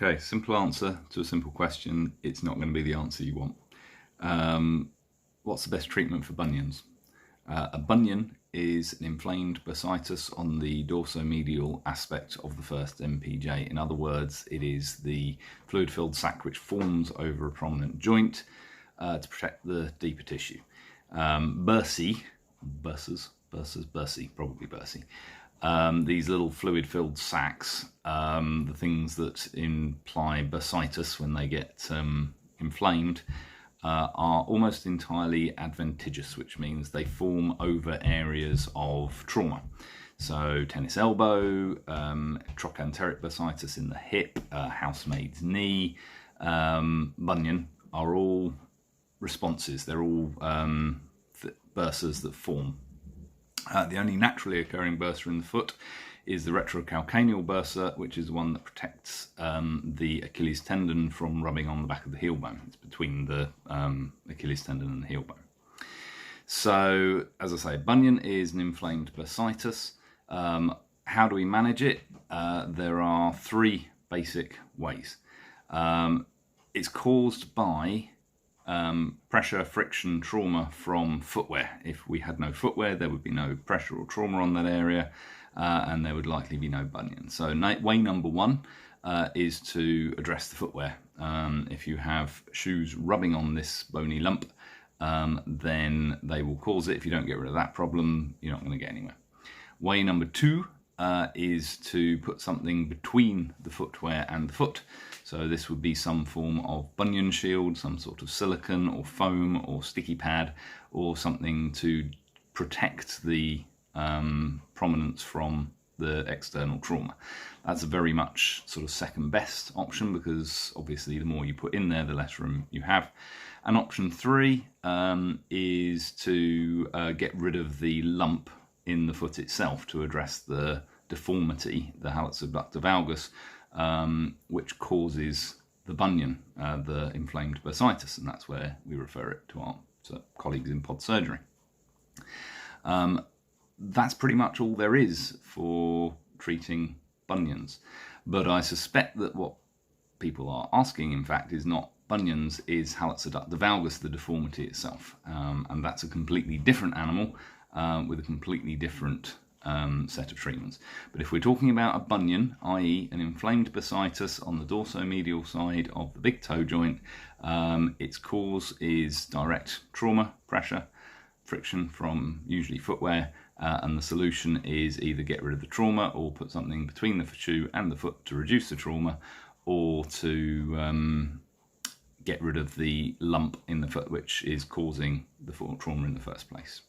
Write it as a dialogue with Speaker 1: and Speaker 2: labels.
Speaker 1: Okay, simple answer to a simple question. It's not going to be the answer you want. What's the best treatment for bunions? A bunion is an inflamed bursitis on the dorsomedial aspect of the first MPJ. In other words, it is the fluid-filled sac which forms over a prominent joint to protect the deeper tissue. Bursae, probably bursae. These little fluid-filled sacs, the things that imply bursitis when they get inflamed, are almost entirely adventitious, which means they form over areas of trauma. So tennis elbow, trochanteric bursitis in the hip, housemaid's knee, bunion are all responses. They're all bursas that form. The only naturally occurring bursa in the foot is the retrocalcaneal bursa, which is the one that protects the Achilles tendon from rubbing on the back of the heel bone. It's between the Achilles tendon and the heel bone. So, as I say, bunion is an inflamed bursitis. How do we manage it? There are three basic ways. It's caused by pressure, friction, trauma from footwear. If we had no footwear, there would be no pressure or trauma on that area, and there would likely be no bunion. So way number one is to address the footwear. If you have shoes rubbing on this bony lump, then they will cause it. If you don't get rid of that problem, you're not going to get anywhere. Way number two is to put something between the footwear and the foot. So this would be some form of bunion shield, some sort of silicone or foam or sticky pad, or something to protect the prominence from the external trauma. That's a very much sort of second best option, because obviously the more you put in there, the less room you have. And option three is to get rid of the lump in the foot itself to address the deformity, the hallux abducto valgus, which causes the bunion, the inflamed bursitis, and that's where we refer it to our colleagues in pod surgery. That's pretty much all there is for treating bunions. But I suspect that what people are asking, in fact, is not bunions, is hallux abducto valgus, the deformity itself. And that's a completely different animal with a completely different set of treatments. But if we're talking about a bunion, i.e. an inflamed bursitis on the dorsomedial side of the big toe joint, its cause is direct trauma, pressure, friction from usually footwear, and the solution is either get rid of the trauma or put something between the shoe and the foot to reduce the trauma, or to get rid of the lump in the foot which is causing the foot trauma in the first place.